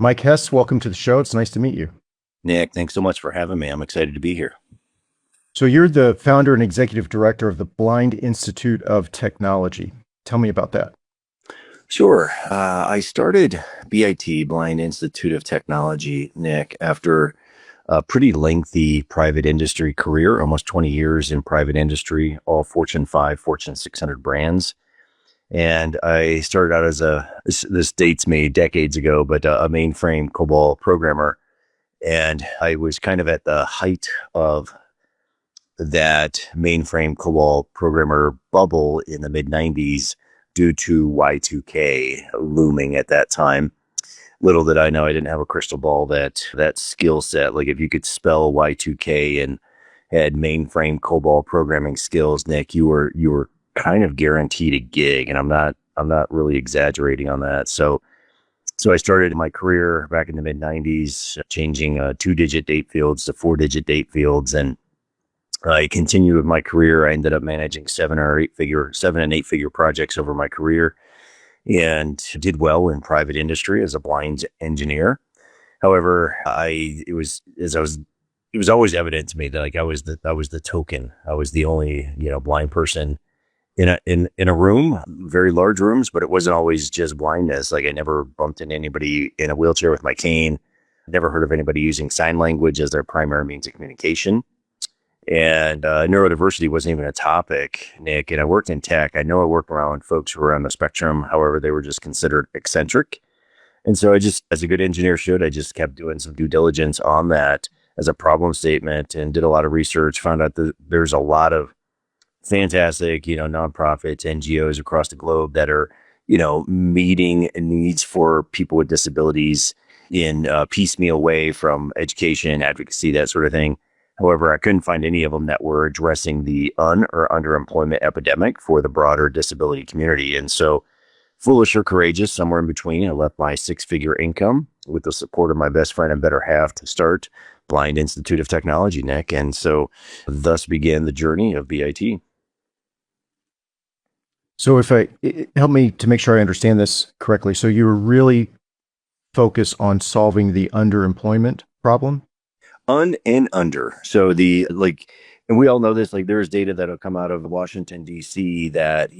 Mike Hess, welcome to the show. It's nice to meet you. Nick, thanks so much for having me. I'm excited to be here. So, you're the founder and executive director of the Blind Institute of Technology. Tell me about that. Sure. I started BIT, Blind Institute of Technology, Nick, after a pretty lengthy private industry career, almost 20 years in private industry, all Fortune 5, Fortune 600 brands. And I started out as this dates me decades ago, but a mainframe COBOL programmer. And I was kind of at the height of that mainframe COBOL programmer bubble in the mid 90s due to Y2K looming at that time. Little did I know, I didn't have a crystal ball that skill set. Like if you could spell Y2K and had mainframe COBOL programming skills, Nick, you were kind of guaranteed a gig. And I'm not really exaggerating on that. So I started my career back in the mid 90s, changing 2-digit date fields to 4-digit date fields. And I continued with my career. I ended up managing 7 and 8 figure projects over my career and did well in private industry as a blind engineer. However, it was always evident to me that like I was the token. I was the only, blind person in a room, very large rooms, but it wasn't always just blindness. Like I never bumped into anybody in a wheelchair with my cane. Never heard of anybody using sign language as their primary means of communication. And neurodiversity wasn't even a topic, Nick. And I worked in tech. I know I worked around folks who were on the spectrum. However, they were just considered eccentric. And so I just, as a good engineer should, I just kept doing some due diligence on that as a problem statement and did a lot of research, found out that there's a lot of fantastic, nonprofits, NGOs across the globe that are, meeting needs for people with disabilities in a piecemeal way from education, advocacy, that sort of thing. However, I couldn't find any of them that were addressing the or underemployment epidemic for the broader disability community. And so, foolish or courageous, somewhere in between, I left my 6-figure income with the support of my best friend and better half to start Blind Institute of Technology, Nick. And so, thus began the journey of BIT. So, if help me to make sure I understand this correctly. So, you were really focused on solving the underemployment problem? And under. So the like, and we all know this, like there's data that'll come out of Washington, D.C. that,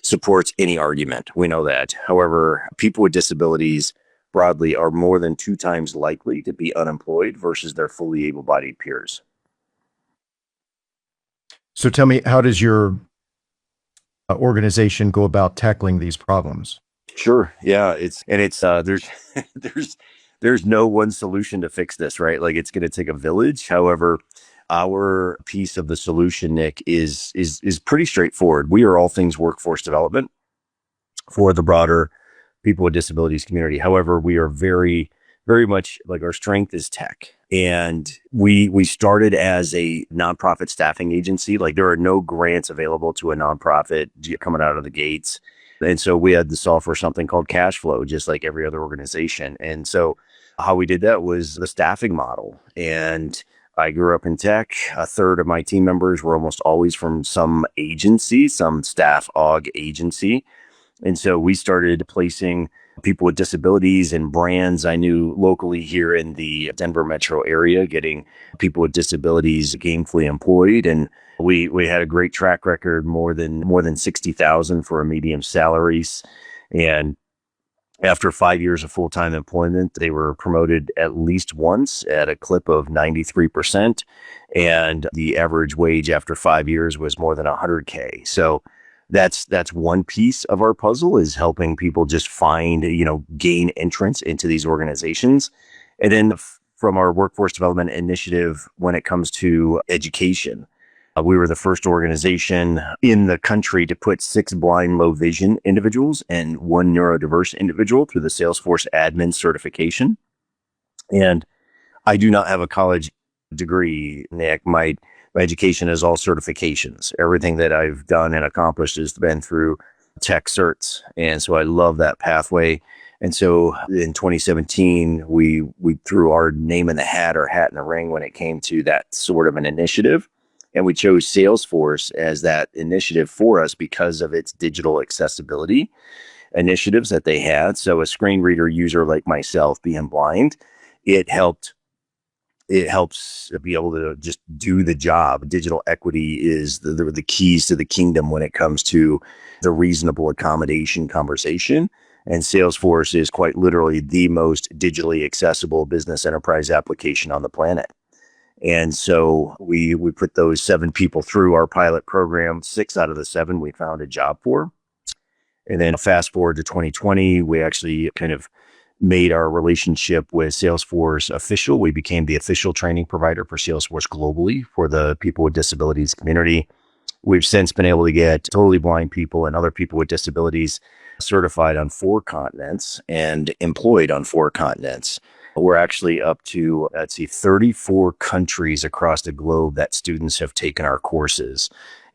supports any argument. We know that. However, people with disabilities broadly are more than 2 times likely to be unemployed versus their fully able-bodied peers. So, tell me, how does your organization go about tackling these problems? Sure. Yeah. There's, there's, there's no one solution to fix this, right? Like it's going to take a village. However, our piece of the solution, Nick, is pretty straightforward. We are all things workforce development for the broader people with disabilities community. However, we are very, very much like our strength is tech. And we started as a nonprofit staffing agency. Like there are no grants available to a nonprofit coming out of the gates. And so we had to solve for something called cash flow, just like every other organization. And so how we did that was the staffing model. And I grew up in tech. A third of my team members were almost always from some agency, some staff aug agency. And so we started placing people with disabilities and brands I knew locally here in the Denver metro area, getting people with disabilities gainfully employed. And we had a great track record, more than 60,000 for a medium salaries. And after 5 years of full-time employment, they were promoted at least once at a clip of 93%. And the average wage after 5 years was more than 100K. So that's one piece of our puzzle, is helping people just find, gain entrance into these organizations. And then from our workforce development initiative, when it comes to education, we were the first organization in the country to put 6 blind low vision individuals and 1 neurodiverse individual through the Salesforce admin certification. And I do not have a college degree, Nick. My education is all certifications. Everything that I've done and accomplished has been through tech certs. And so I love that pathway. And so in 2017, we threw our name in the hat, or hat in the ring, when it came to that sort of an initiative. And we chose Salesforce as that initiative for us because of its digital accessibility. initiatives that they had. So a screen reader user like myself being blind, it helped it helps be able to just do the job. Digital equity is the keys to the kingdom when it comes to the reasonable accommodation conversation. And Salesforce is quite literally the most digitally accessible business enterprise application on the planet. And so we put those 7 people through our pilot program. 6 out of the 7 we found a job for. And then fast forward to 2020, we actually kind of made our relationship with Salesforce official. We became the official training provider for Salesforce globally for the people with disabilities community. We've since been able to get totally blind people and other people with disabilities certified on 4 continents and employed on 4 continents. We're actually up to, let's see, 34 countries across the globe that students have taken our courses.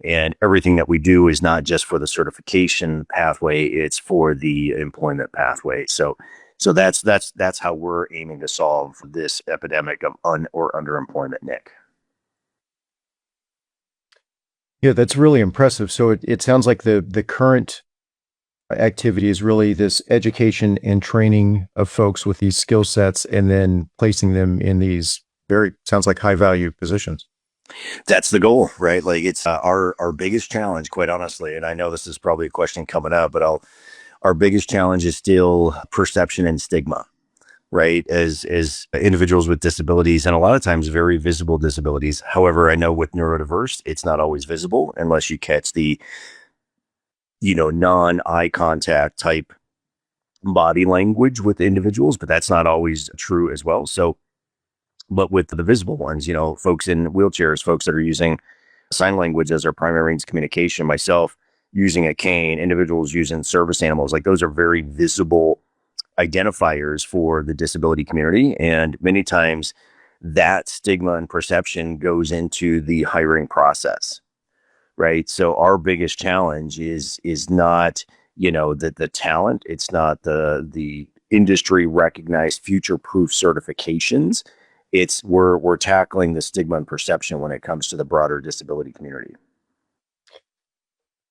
And everything that we do is not just for the certification pathway, it's for the employment pathway. So that's how we're aiming to solve this epidemic of or underemployment, Nick. Yeah, that's really impressive. So it sounds like the current activity is really this education and training of folks with these skill sets and then placing them in these very, sounds like high value positions. That's the goal, right? Like it's our biggest challenge, quite honestly. And I know this is probably a question coming up, but our biggest challenge is still perception and stigma, right? As individuals with disabilities, and a lot of times very visible disabilities. However, I know with neurodiverse, it's not always visible unless you catch the non-eye contact type body language with individuals, but that's not always true as well. So, but with the visible ones, folks in wheelchairs, folks that are using sign language as their primary means of communication, myself using a cane, individuals using service animals, like those are very visible identifiers for the disability community. And many times that stigma and perception goes into the hiring process, right? So our biggest challenge is not, the talent, it's not the industry recognized future proof certifications. It's we're tackling the stigma and perception when it comes to the broader disability community.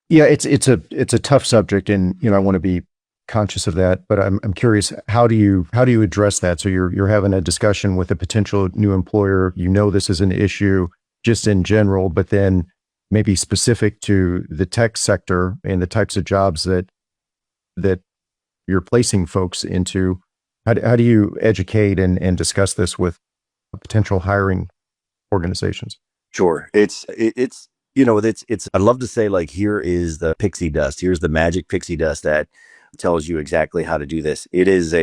Yeah, it's a tough subject, and I want to be conscious of that. But I'm curious, how do you address that? So you're having a discussion with a potential new employer. This is an issue just in general, but then maybe specific to the tech sector and the types of jobs that you're placing folks into. How do you educate and discuss this with potential hiring organizations? Sure. It's I'd love to say like here is the pixie dust. Here's the magic pixie dust that tells you exactly how to do this. It is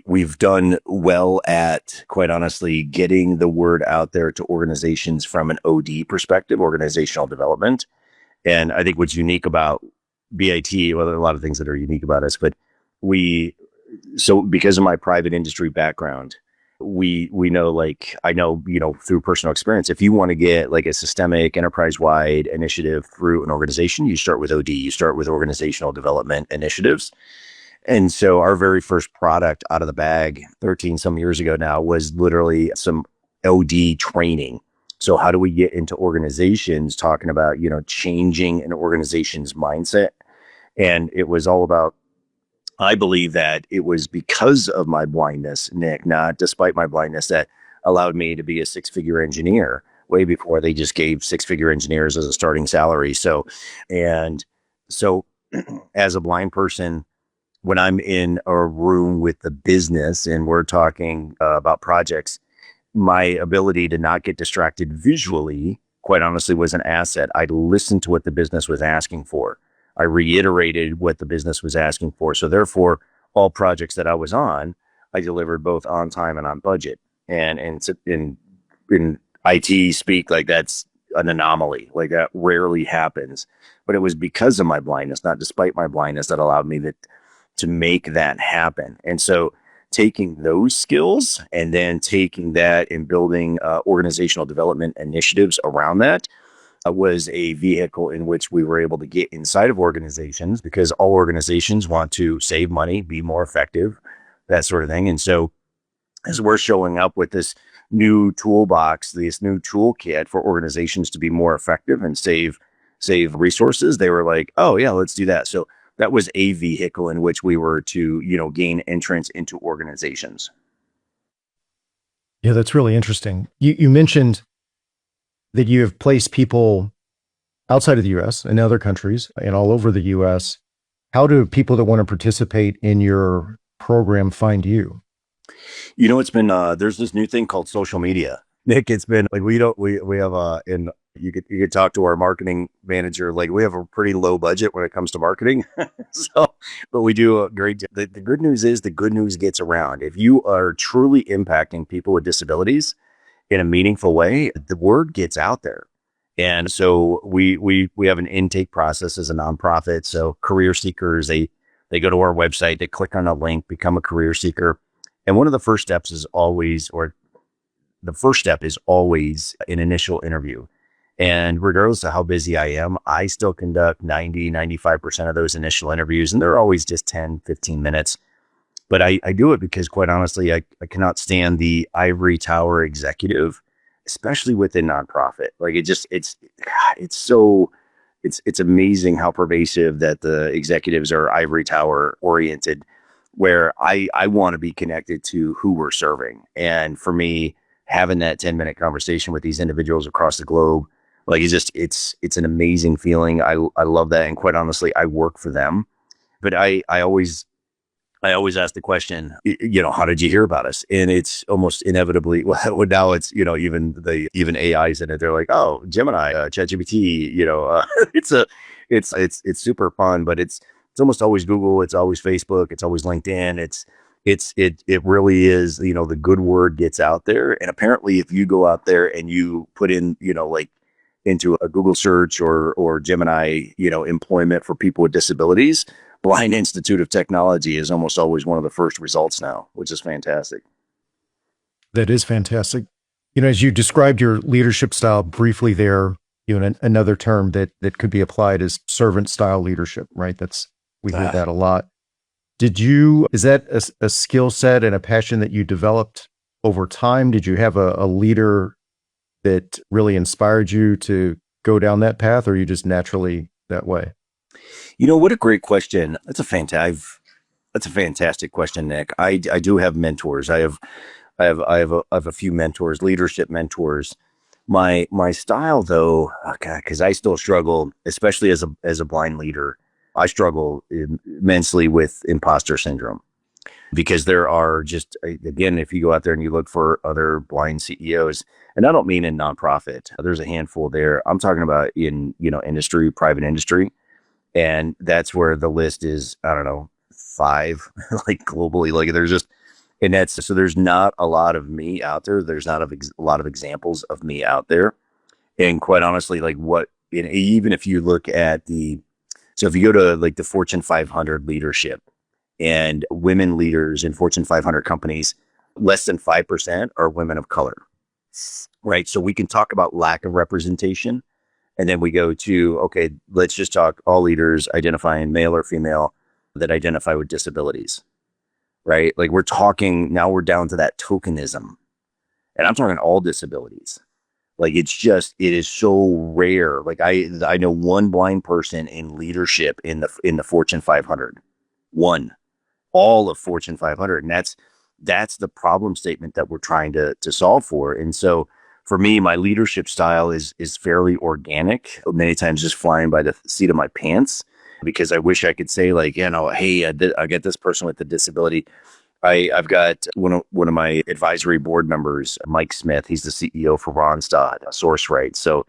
we've done well at, quite honestly, getting the word out there to organizations from an OD perspective, organizational development. And I think what's unique about BIT, well, there are a lot of things that are unique about us, but we so because of my private industry background, we know, like I know, through personal experience, if you want to get like a systemic enterprise wide initiative through an organization, you start with OD, you start with organizational development initiatives. And so our very first product out of the bag 13 some years ago now was literally some OD training. So how do we get into organizations talking about, changing an organization's mindset? And it was all about, I believe that it was because of my blindness, Nick, not despite my blindness, that allowed me to be a 6-figure engineer way before they just gave 6-figure engineers as a starting salary. And so as a blind person, when I'm in a room with the business and we're talking about projects, my ability to not get distracted visually, quite honestly, was an asset. I listened to what the business was asking for. I reiterated what the business was asking for. So therefore, all projects that I was on, I delivered both on time and on budget. And in IT speak, like that's an anomaly. Like that rarely happens. But it was because of my blindness, not despite my blindness, that allowed me to make that happen. And so taking those skills and then taking that and building organizational development initiatives around that was a vehicle in which we were able to get inside of organizations, because all organizations want to save money, be more effective, that sort of thing. And so as we're showing up with this new toolbox, this new toolkit for organizations to be more effective and save resources, they were like, oh yeah, let's do that. So that was a vehicle in which we were to, gain entrance into organizations. Yeah, that's really interesting. You mentioned that you have placed people outside of the US and other countries and all over the US. How do people that want to participate in your program find you? It's been there's this new thing called social media. Nick, it's been like we have in you could talk to our marketing manager. Like we have a pretty low budget when it comes to marketing. So but we do a great the good news is the good news gets around. If you are truly impacting people with disabilities in a meaningful way, the word gets out there. And so we have an intake process as a nonprofit. So career seekers, they go to our website, they click on a link, become a career seeker. And one of the first steps is always, or the first step is always an initial interview. And regardless of how busy I am, I still conduct 90, 95% of those initial interviews. And they're always just 10, 15 minutes. But I do it because, quite honestly, I cannot stand the ivory tower executive, especially within nonprofit. Like it's so, it's amazing how pervasive that the executives are ivory tower oriented, where I want to be connected to who we're serving. And for me, having that 10-minute conversation with these individuals across the globe, like it's an amazing feeling. I love that. And quite honestly, I work for them. But I always ask the question, how did you hear about us? And it's almost inevitably, well, now it's, even AIs in it. They're like, oh, Gemini, ChatGPT, it's super fun, but it's almost always Google. It's always Facebook. It's always LinkedIn. It really is, the good word gets out there. And apparently if you go out there and you put in, like into a Google search or Gemini, employment for people with disabilities, Blind Institute of Technology is almost always one of the first results now, which is fantastic. That is fantastic. As you described your leadership style briefly there, another term that could be applied is servant style leadership, right? We hear Ah, that a lot. Is that a skill set and a passion that you developed over time? Did you have a leader that really inspired you to go down that path, or are you just naturally that way? what a great question. That's a fantastic question, Nick. I do have mentors. I have a few mentors, leadership mentors. My style though, because I still struggle, especially as a blind leader, I struggle immensely with imposter syndrome because there are just, again, if you go out there and you look for other blind CEOs, and I don't mean in nonprofit, there's a handful there. I'm talking about in industry, private industry, and that's where the list is. I don't know, five, like globally. Like there's just, and that's so there's not a lot of me out there. There's not a lot of examples of me out there. And quite honestly, like even if you look at so if you go to like the Fortune 500 leadership and women leaders in Fortune 500 companies, less than 5% are women of color, right? So we can talk about lack of representation. And then we go to, okay, let's just talk all leaders identifying male or female that identify with disabilities, right? Like we're down to that tokenism. And I'm talking all disabilities. Like it is so rare. Like I know one blind person in leadership in the Fortune 500. One, all of Fortune 500, and that's the problem statement that we're trying to solve for. And so for me, my leadership style is fairly organic. Many times just flying by the seat of my pants because I wish I could say like, hey, I get this person with the disability. I've got one of my advisory board members, Mike Smith. He's the CEO for Ronstadt, SourceRight. So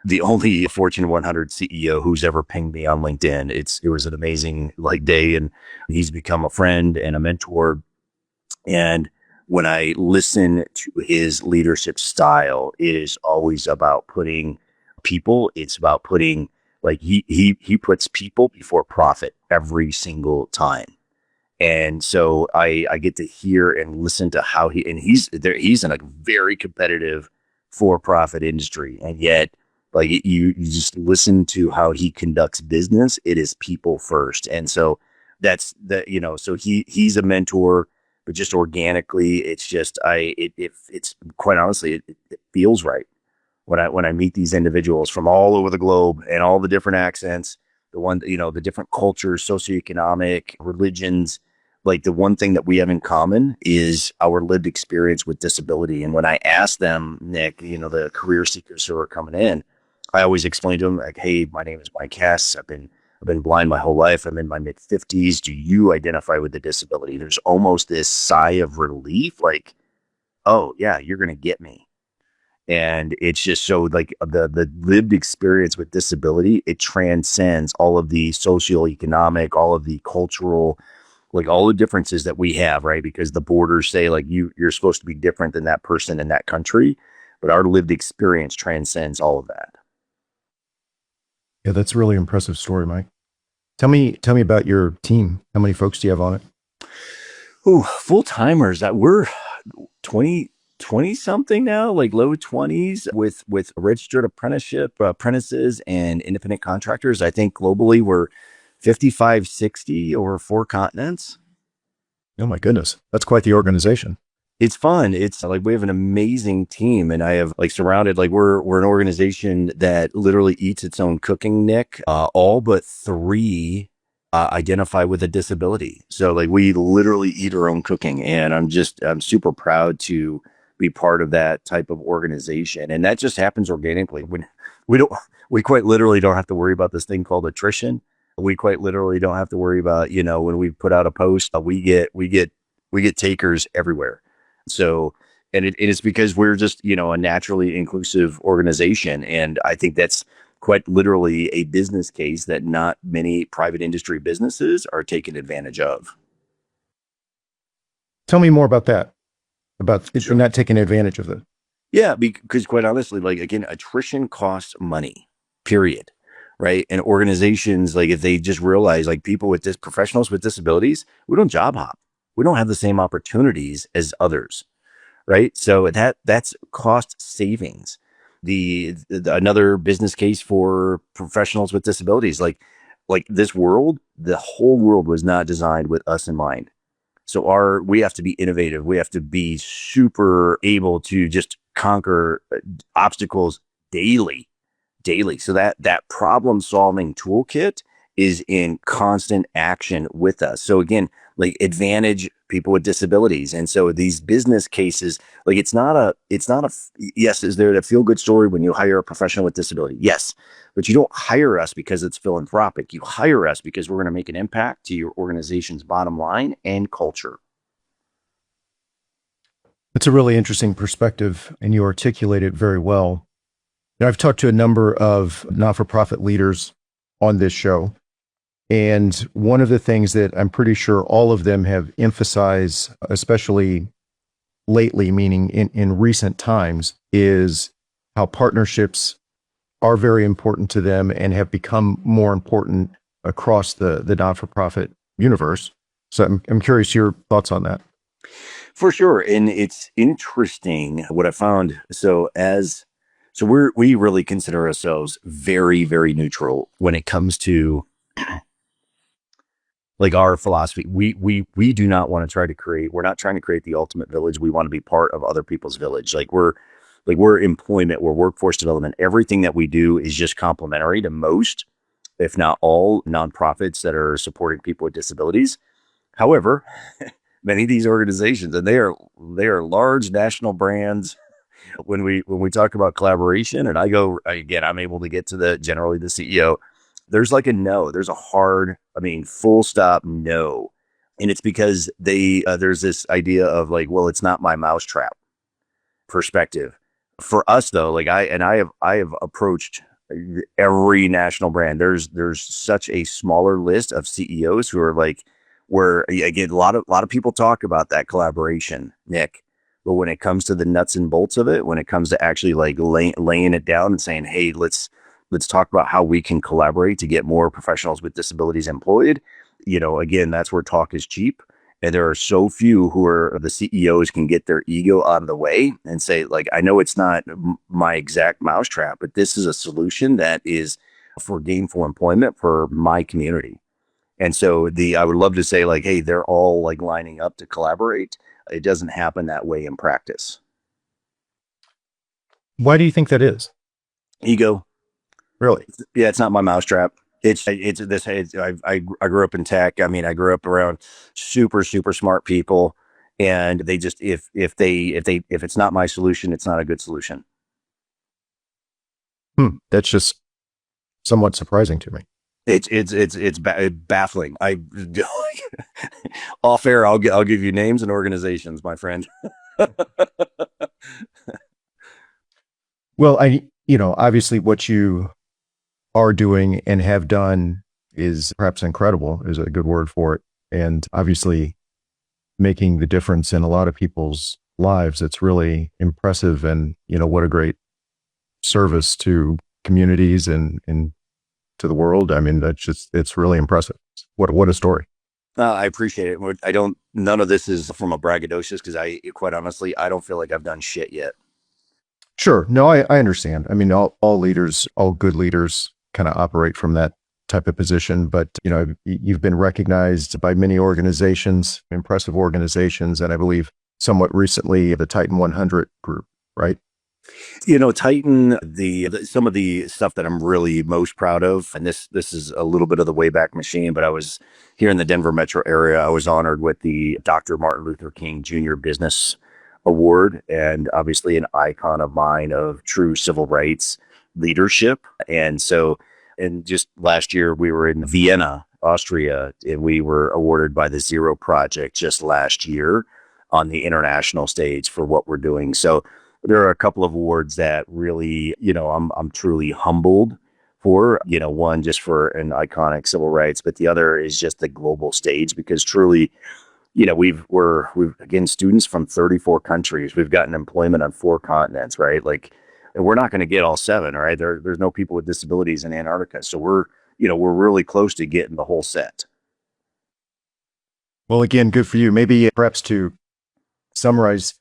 the only Fortune 100 CEO who's ever pinged me on LinkedIn. It was an amazing like day, and he's become a friend and a mentor. And when I listen to his leadership style, it is always about putting people. It's about putting like he puts people before profit every single time. And so I get to hear and listen to how he's there. He's in a very competitive for profit industry. And yet like you just listen to how he conducts business. It is people first. And so so he's a mentor, but just organically, it's just, it's quite honestly, it feels right when I meet these individuals from all over the globe and all the different accents. the one, the different cultures, socioeconomic, religions. Like the one thing that we have in common is our lived experience with disability. And when I ask them, Nick, the career seekers who are coming in, I always explain to them like, hey, my name is Mike Hess. I've been blind my whole life. I'm in my mid 50s. Do you identify with the disability? There's almost this sigh of relief, like, oh yeah, you're gonna get me. And it's just so like the lived experience with disability, it transcends all of the socioeconomic, all of the cultural, like all the differences that we have, right? Because the borders say like you're supposed to be different than that person in that country, but our lived experience transcends all of that. Yeah, that's a really impressive story, Mike. Tell me about your team. How many folks do you have on it? Ooh, full timers that we're 20 something now, like low 20s with registered apprentices and independent contractors. I think globally we're 55, 60 over 4 continents. Oh my goodness, that's quite the organization. It's fun. It's like we have an amazing team, and I have like surrounded like we're an organization that literally eats its own cooking, Nick. All but three identify with a disability, so like we literally eat our own cooking, and I'm super proud to be part of that type of organization, and that just happens organically. When we don't, we quite literally don't have to worry about this thing called attrition. We quite literally don't have to worry about when we put out a post, we get takers everywhere. So, and it's because we're just, a naturally inclusive organization. And I think that's quite literally a business case that not many private industry businesses are taking advantage of. Tell me more about that. About if you're Sure. not taking advantage of the. Yeah, because quite honestly, like again, attrition costs money, period. Right. And organizations, like if they just realize like people with professionals with disabilities, we don't job hop. We don't have the same opportunities as others. Right? So that's cost savings. Another business case for professionals with disabilities, like this world, the whole world was not designed with us in mind. So we have to be innovative. We have to be super able to just conquer obstacles daily daily. So that problem solving toolkit is in constant action with us. So again, like advantage people with disabilities. And so these business cases, like it's not a yes, is there a feel good story when you hire a professional with disability? Yes. But you don't hire us because it's philanthropic. You hire us because we're going to make an impact to your organization's bottom line and culture. It's a really interesting perspective, and you articulate it very well. I've talked to a number of not-for-profit leaders on this show, and one of the things that I'm pretty sure all of them have emphasized, especially lately, meaning in recent times, is how partnerships are very important to them and have become more important across the not-for-profit universe. So I'm curious your thoughts on that. For sure. And it's interesting what I found. So we really consider ourselves very, very neutral when it comes to like our philosophy. We do not want to try to create, we're not trying to create the ultimate village. We want to be part of other people's village. We're employment, we're workforce development. Everything that we do is just complementary to most, if not all, nonprofits that are supporting people with disabilities. However, many of these organizations, and they are large national brands. When we talk about collaboration, and I go again, I'm able to get to the generally the CEO. There's like a no. There's a hard, I mean, full stop no, and it's because there's this idea of like, well, it's not my mousetrap perspective. For us though, like I have approached every national brand. There's such a smaller list of CEOs who are like where again a lot of people talk about that collaboration, Nick. But when it comes to the nuts and bolts of it, when it comes to actually like laying it down and saying, hey, let's talk about how we can collaborate to get more professionals with disabilities employed. Again, that's where talk is cheap. And there are so few who are the CEOs can get their ego out of the way and say, like, I know it's not my exact mousetrap, but this is a solution that is for gainful employment for my community. And so I would love to say like, hey, they're all like lining up to collaborate. It doesn't happen that way in practice. Why do you think that is? Ego. Really? Yeah, it's not my mousetrap. It's this. I grew up in tech. I mean, I grew up around super smart people, and they just if it's not my solution, it's not a good solution. That's just somewhat surprising to me. It's baffling. I off air, I'll give you names and organizations, my friend. Well, obviously what you are doing and have done is perhaps incredible, is a good word for it. And obviously making the difference in a lot of people's lives. It's really impressive. And, what a great service to communities and to the world. I mean, it's really impressive. What a story. I appreciate it. I don't. None of this is from a braggadocious because quite honestly, I don't feel like I've done shit yet. Sure. No, I understand. I mean, all leaders, all good leaders kind of operate from that type of position, but you've been recognized by many organizations, impressive organizations, and I believe somewhat recently the Titan 100 group, right? Titan, some of the stuff that I'm really most proud of, and this is a little bit of the Wayback Machine, but I was here in the Denver metro area. I was honored with the Dr. Martin Luther King Jr. Business Award, and obviously an icon of mine of true civil rights leadership. And just last year we were in Vienna, Austria, and we were awarded by the Zero Project just last year on the international stage for what we're doing. So there are a couple of awards that really, I'm truly humbled for, one just for an iconic civil rights, but the other is just the global stage because truly, we've again students from 34 countries. We've gotten employment on 4 continents, right? Like, and we're not going to get all 7, right? There's no people with disabilities in Antarctica, so we're really close to getting the whole set. Well, again, good for you. Maybe perhaps to summarize,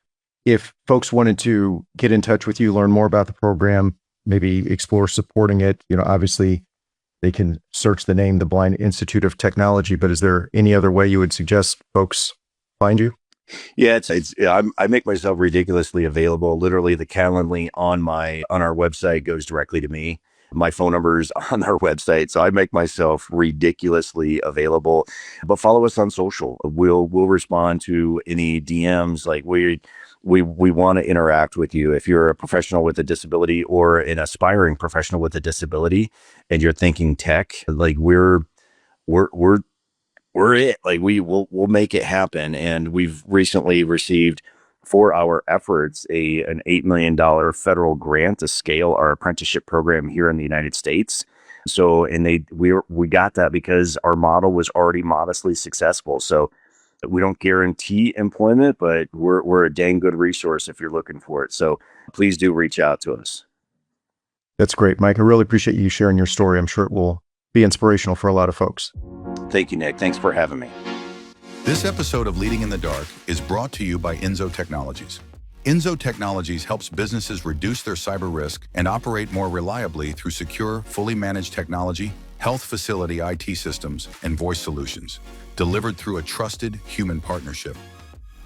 if folks wanted to get in touch with you, learn more about the program, maybe explore supporting it, obviously they can search the name, the Blind Institute of Technology, but is there any other way you would suggest folks find you? Yeah, I make myself ridiculously available. Literally, the Calendly on our website goes directly to me. My phone number is on our website, so I make myself ridiculously available. But follow us on social. We'll respond to any DMs. Like we want to interact with you. If you're a professional with a disability or an aspiring professional with a disability, and you're thinking tech, like we're it. Like we'll make it happen. And we've recently received for our efforts an $8 million federal grant to scale our apprenticeship program here in the United States. So, and we got that because our model was already modestly successful. So we don't guarantee employment, but we're a dang good resource if you're looking for it. So please do reach out to us. That's great, Mike. I really appreciate you sharing your story. I'm sure it will be inspirational for a lot of folks. Thank you, Nick. Thanks for having me. This episode of Leading in the Dark is brought to you by Enzo Technologies. Enzo Technologies helps businesses reduce their cyber risk and operate more reliably through secure, fully managed technology, health facility IT systems, and voice solutions, delivered through a trusted human partnership.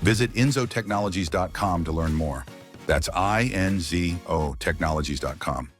Visit enzotechnologies.com to learn more. That's INZO technologies.com.